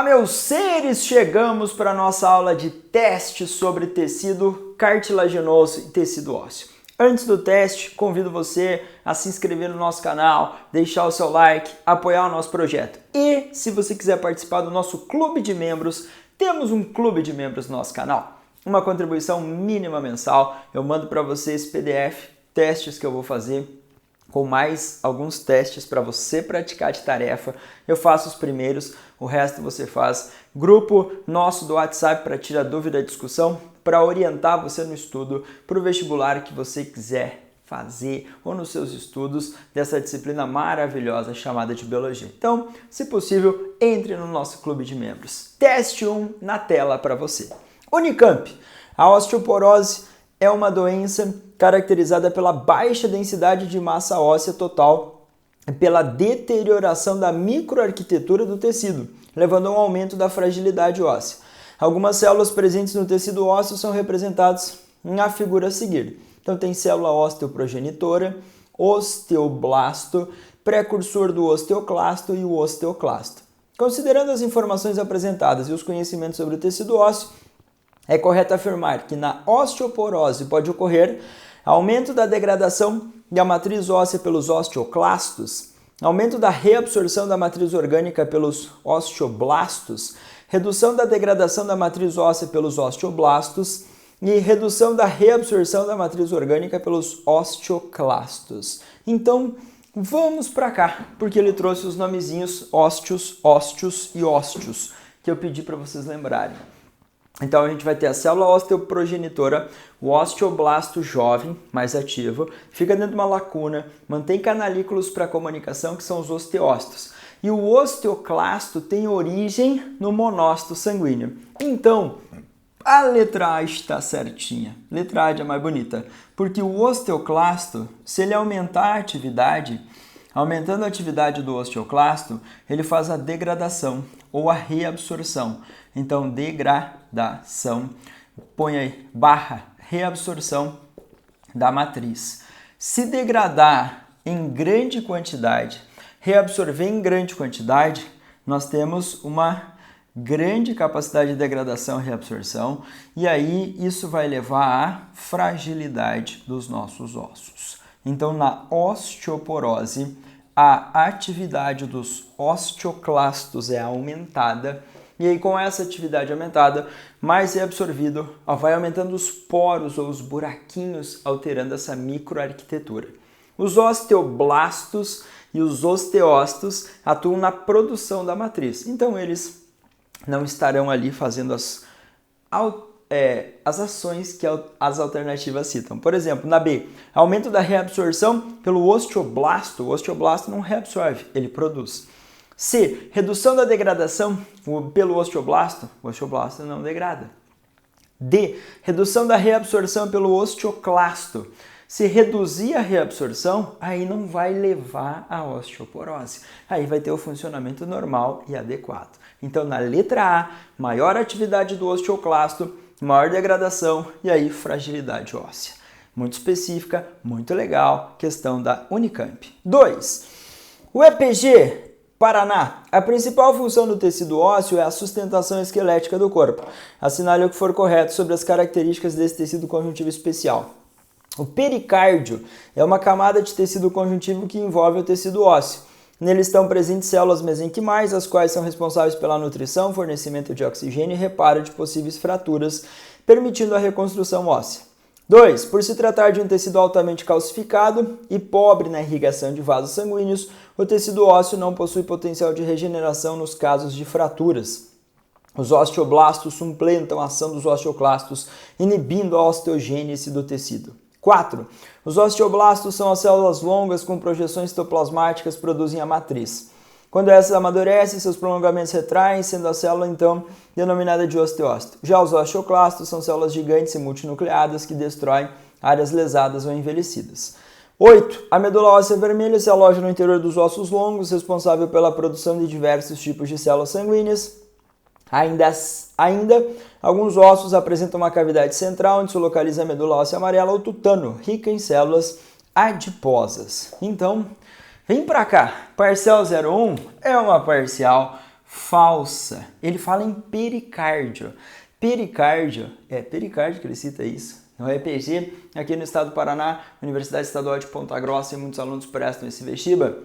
Olá, meus seres! Chegamos para a nossa aula de teste sobre tecido cartilaginoso e tecido ósseo. Antes do teste, convido você a se inscrever no nosso canal, deixar o seu like, apoiar o nosso projeto. E, se você quiser participar do nosso clube de membros, temos um clube de membros no nosso canal. Uma contribuição mínima mensal, eu mando para você esse PDF, testes que eu vou fazer, com mais alguns testes para você praticar de tarefa. Eu faço os primeiros, o resto você faz. Grupo nosso do WhatsApp para tirar dúvida e discussão, para orientar você no estudo, para o vestibular que você quiser fazer ou nos seus estudos dessa disciplina maravilhosa chamada de Biologia. Então, se possível, entre no nosso clube de membros. Teste 1 na tela para você. Unicamp, a osteoporose é uma doença caracterizada pela baixa densidade de massa óssea total e pela deterioração da microarquitetura do tecido, levando a um aumento da fragilidade óssea. Algumas células presentes no tecido ósseo são representadas na figura a seguir. Então tem célula osteoprogenitora, osteoblasto, precursor do osteoclasto e o osteoclasto. Considerando as informações apresentadas e os conhecimentos sobre o tecido ósseo, é correto afirmar que na osteoporose pode ocorrer aumento da degradação da matriz óssea pelos osteoclastos, aumento da reabsorção da matriz orgânica pelos osteoblastos, redução da degradação da matriz óssea pelos osteoblastos e redução da reabsorção da matriz orgânica pelos osteoclastos. Então, vamos para cá, porque ele trouxe os nomezinhos ósteos, ósteos e ósteos, que eu pedi para vocês lembrarem. Então a gente vai ter a célula osteoprogenitora, o osteoblasto jovem, mais ativo, fica dentro de uma lacuna, mantém canalículos para comunicação, que são os osteócitos. E o osteoclasto tem origem no monócito sanguíneo. Então, a letra A está certinha. Letra A é mais bonita. Porque o osteoclasto, se ele aumentar a atividade, aumentando a atividade do osteoclasto, ele faz a degradação ou a reabsorção. Então, degradação, põe aí, barra, reabsorção da matriz. Se degradar em grande quantidade, reabsorver em grande quantidade, nós temos uma grande capacidade de degradação e reabsorção, e aí isso vai levar à fragilidade dos nossos ossos. Então, na osteoporose, a atividade dos osteoclastos é aumentada, e aí com essa atividade aumentada, mais é absorvido, vai aumentando os poros ou os buraquinhos, alterando essa microarquitetura. Os osteoblastos e os osteócitos atuam na produção da matriz, então eles não estarão ali fazendo as ações que as alternativas citam. Por exemplo, na B, aumento da reabsorção pelo osteoblasto. O osteoblasto não reabsorve, ele produz. C, redução da degradação pelo osteoblasto. O osteoblasto não degrada. D, redução da reabsorção pelo osteoclasto. Se reduzir a reabsorção, aí não vai levar à osteoporose. Aí vai ter o funcionamento normal e adequado. Então, na letra A, maior atividade do osteoclasto, maior degradação e aí fragilidade óssea. Muito específica, muito legal, questão da Unicamp. 2. O EPG, Paraná. A principal função do tecido ósseo é a sustentação esquelética do corpo. Assinale o que for correto sobre as características desse tecido conjuntivo especial. O pericárdio é uma camada de tecido conjuntivo que envolve o tecido ósseo. Nele estão presentes células mesenquimais, as quais são responsáveis pela nutrição, fornecimento de oxigênio e reparo de possíveis fraturas, permitindo a reconstrução óssea. 2. Por se tratar de um tecido altamente calcificado e pobre na irrigação de vasos sanguíneos, o tecido ósseo não possui potencial de regeneração nos casos de fraturas. Os osteoblastos suplentam a ação dos osteoclastos, inibindo a osteogênese do tecido. 4. Os osteoblastos são as células longas com projeções citoplasmáticas que produzem a matriz. Quando essas amadurecem, seus prolongamentos retraem, sendo a célula, então, denominada de osteócito. Já os osteoclastos são células gigantes e multinucleadas que destroem áreas lesadas ou envelhecidas. 8. A medula óssea vermelha se aloja no interior dos ossos longos, responsável pela produção de diversos tipos de células sanguíneas. Ainda, alguns ossos apresentam uma cavidade central onde se localiza a medula óssea amarela ou tutano, rica em células adiposas. Então, vem para cá. Parcial 01 é uma parcial falsa. Ele fala em pericárdio. Pericárdio, é pericárdio que ele cita isso. No EPG, aqui no estado do Paraná, Universidade Estadual de Ponta Grossa, e muitos alunos prestam esse vestibular,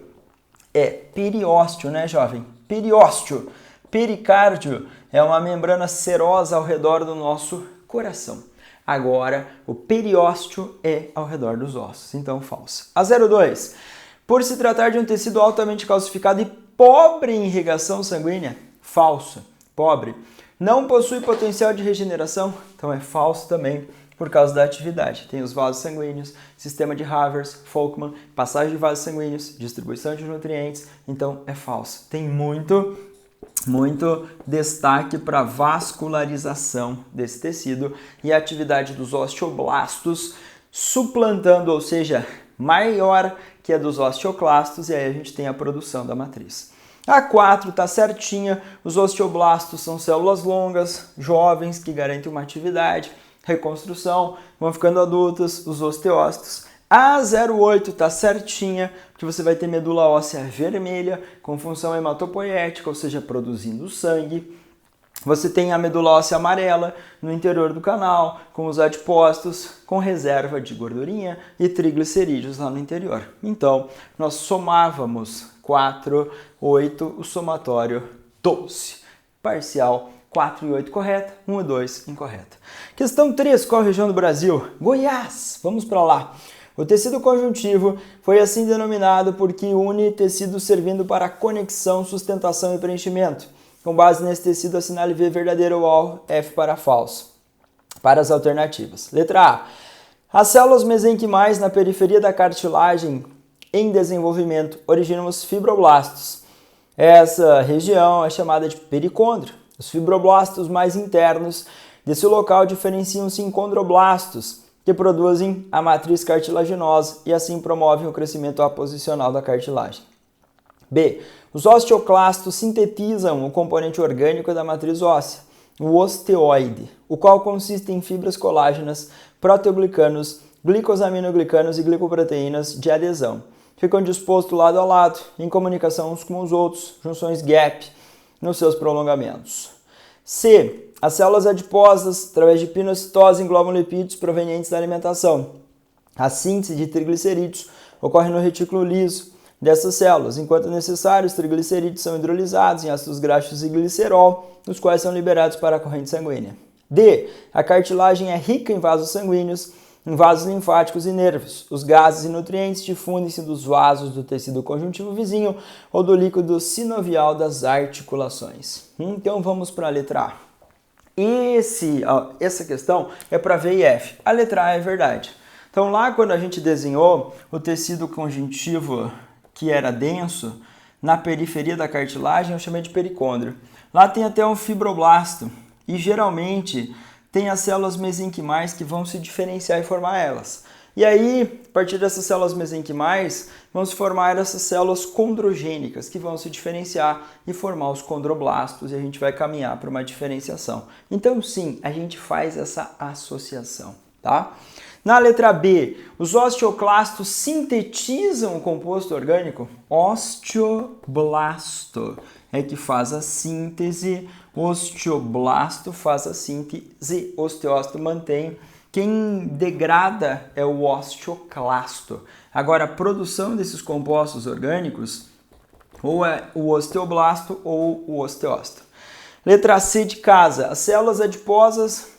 é periósteo, né, jovem? Periósteo. Pericárdio é uma membrana serosa ao redor do nosso coração. Agora, o periósteo é ao redor dos ossos, então falsa. A 02. Por se tratar de um tecido altamente calcificado e pobre em irrigação sanguínea, falso. Pobre. Não possui potencial de regeneração, então é falso também por causa da atividade. Tem os vasos sanguíneos, sistema de Havers, Folkman, passagem de vasos sanguíneos, distribuição de nutrientes, então é falso. Tem muito destaque para a vascularização desse tecido e a atividade dos osteoblastos suplantando, ou seja, maior que a dos osteoclastos, e aí a gente tem a produção da matriz. A 4 está certinha, os osteoblastos são células longas, jovens, que garantem uma atividade, reconstrução, vão ficando adultas, os osteócitos. A 08 está certinha, porque você vai ter medula óssea vermelha, com função hematopoética, ou seja, produzindo sangue. Você tem a medula óssea amarela no interior do canal, com os adipócitos, com reserva de gordurinha e triglicerídeos lá no interior. Então, nós somávamos 4, 8, o somatório 12. Parcial 4 e 8 correta, 1 e 2 incorreta. Questão 3, qual região do Brasil? Goiás, vamos para lá. O tecido conjuntivo foi assim denominado porque une tecido servindo para conexão, sustentação e preenchimento. Com base nesse tecido, assinale V verdadeiro ou F para falso. Para as alternativas. Letra A. As células mesenquimais na periferia da cartilagem em desenvolvimento originam os fibroblastos. Essa região é chamada de pericôndrio. Os fibroblastos mais internos desse local diferenciam-se em condroblastos, que produzem a matriz cartilaginosa e assim promovem o crescimento aposicional da cartilagem. B. Os osteoclastos sintetizam o componente orgânico da matriz óssea, o osteoide, o qual consiste em fibras colágenas, proteoglicanos, glicosaminoglicanos e glicoproteínas de adesão. Ficam dispostos lado a lado, em comunicação uns com os outros, junções gap, nos seus prolongamentos. C. As células adiposas, através de pinocitose, englobam lipídios provenientes da alimentação. A síntese de triglicerídeos ocorre no retículo liso dessas células. Enquanto necessário, os triglicerídeos são hidrolisados em ácidos graxos e glicerol, os quais são liberados para a corrente sanguínea. D. A cartilagem é rica em vasos sanguíneos, em vasos linfáticos e nervos. Os gases e nutrientes difundem-se dos vasos do tecido conjuntivo vizinho ou do líquido sinovial das articulações. Então vamos para a letra A. Essa questão é para V e F. A letra A é verdade. Então lá quando a gente desenhou o tecido conjuntivo que era denso, na periferia da cartilagem eu chamei de pericôndrio. Lá tem até um fibroblasto e geralmente tem as células mesenquimais que vão se diferenciar e formar elas. E aí, a partir dessas células mesenquimais, vão se formar essas células condrogênicas, que vão se diferenciar e formar os condroblastos, e a gente vai caminhar para uma diferenciação. Então, sim, a gente faz essa associação, tá? Na letra B, os osteoclastos sintetizam o composto orgânico? Osteoblasto é que faz a síntese, osteoblasto faz a síntese, osteócito mantém. Quem degrada é o osteoclasto. Agora, a produção desses compostos orgânicos ou é o osteoblasto ou o osteócito. Letra C de casa. As células adiposas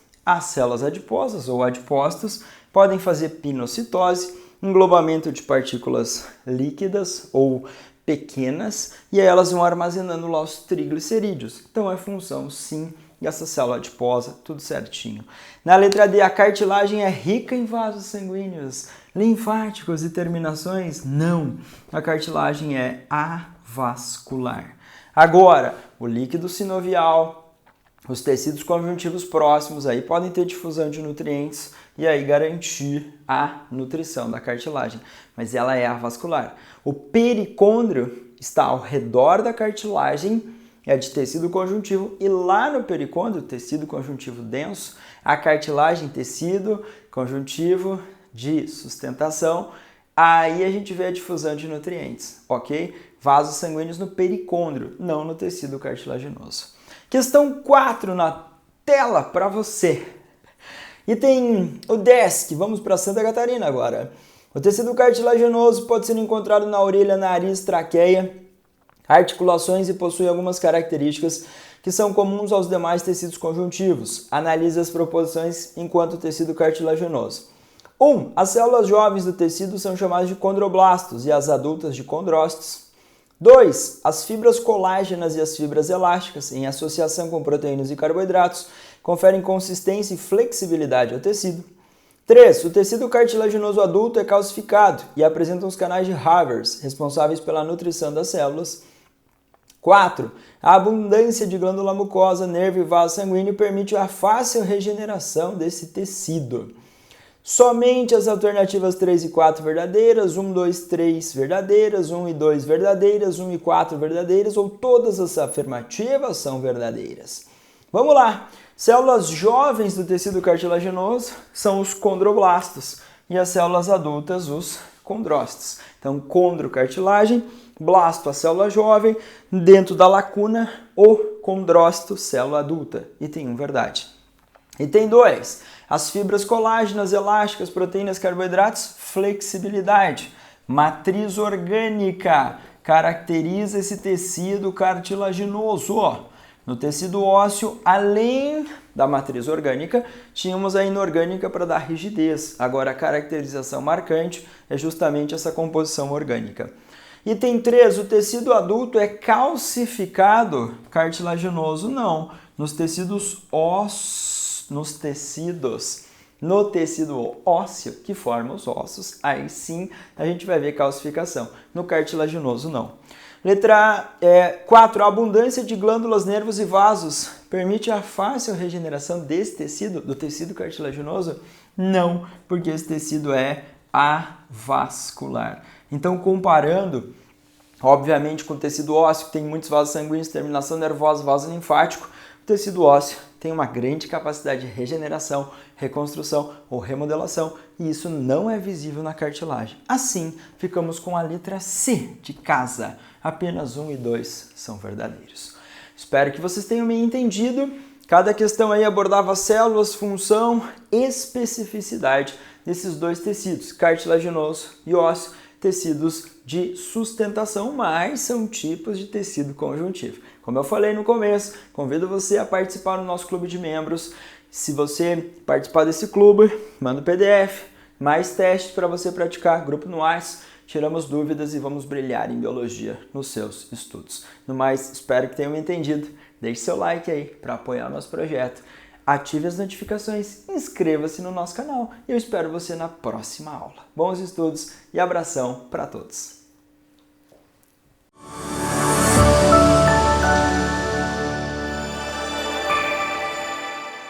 ou adipócitos podem fazer pinocitose, englobamento de partículas líquidas ou pequenas, e aí elas vão armazenando lá os triglicerídeos. Então é função, sim, dessa célula adiposa, tudo certinho. Na letra D, a cartilagem é rica em vasos sanguíneos, linfáticos e terminações? Não, a cartilagem é avascular. Agora, o líquido sinovial, os tecidos conjuntivos próximos aí podem ter difusão de nutrientes e aí garantir a nutrição da cartilagem, mas ela é avascular. O pericôndrio está ao redor da cartilagem, é de tecido conjuntivo, e lá no pericôndrio, tecido conjuntivo denso, a cartilagem, tecido conjuntivo de sustentação, aí a gente vê a difusão de nutrientes, ok? Vasos sanguíneos no pericôndrio, não no tecido cartilaginoso. Questão 4 na tela para você. E tem o DESC, vamos para Santa Catarina agora. O tecido cartilaginoso pode ser encontrado na orelha, nariz, traqueia, articulações e possui algumas características que são comuns aos demais tecidos conjuntivos. Analise as proporções enquanto tecido cartilaginoso. 1. As células jovens do tecido são chamadas de condroblastos e as adultas de condrócitos. 2. As fibras colágenas e as fibras elásticas, em associação com proteínas e carboidratos, conferem consistência e flexibilidade ao tecido. 3. O tecido cartilaginoso adulto é calcificado e apresenta os canais de Havers, responsáveis pela nutrição das células. 4. A abundância de glândula mucosa, nervo e vaso sanguíneo permite a fácil regeneração desse tecido. Somente as alternativas 3 e 4 verdadeiras, 1, 2, 3 verdadeiras, 1 e 2 verdadeiras, 1 e 4 verdadeiras, ou todas as afirmativas são verdadeiras. Vamos lá! Células jovens do tecido cartilaginoso são os condroblastos e as células adultas, os condrócitos. Então, condrocartilagem, blasto, a célula jovem, dentro da lacuna, o condrócito, célula adulta. Item 1, verdade. Item 2, as fibras colágenas, elásticas, proteínas, carboidratos, flexibilidade. Matriz orgânica caracteriza esse tecido cartilaginoso. No tecido ósseo, além da matriz orgânica, tínhamos a inorgânica para dar rigidez. Agora, a caracterização marcante é justamente essa composição orgânica. Item 3, o tecido adulto é calcificado, cartilaginoso não. No tecido ósseo, que forma os ossos, aí sim a gente vai ver calcificação. No cartilaginoso não. Letra 4, a abundância de glândulas, nervos e vasos permite a fácil regeneração desse tecido, do tecido cartilaginoso? Não, porque esse tecido é avascular. Então, comparando, obviamente, com o tecido ósseo, que tem muitos vasos sanguíneos, terminação nervosa, vaso linfático, o tecido ósseo tem uma grande capacidade de regeneração, reconstrução ou remodelação, e isso não é visível na cartilagem. Assim, ficamos com a letra C de casa. Apenas 1 e 2 são verdadeiros. Espero que vocês tenham me entendido. Cada questão aí abordava células, função, especificidade desses dois tecidos, cartilaginoso e ósseo, tecidos de sustentação, mas são tipos de tecido conjuntivo. Como eu falei no começo, convido você a participar do nosso clube de membros. Se você participar desse clube, manda o PDF, mais testes para você praticar, grupo no WhatsApp, tiramos dúvidas e vamos brilhar em biologia nos seus estudos. No mais, espero que tenham entendido. Deixe seu like aí para apoiar o nosso projeto. Ative as notificações, inscreva-se no nosso canal e eu espero você na próxima aula. Bons estudos e abração para todos!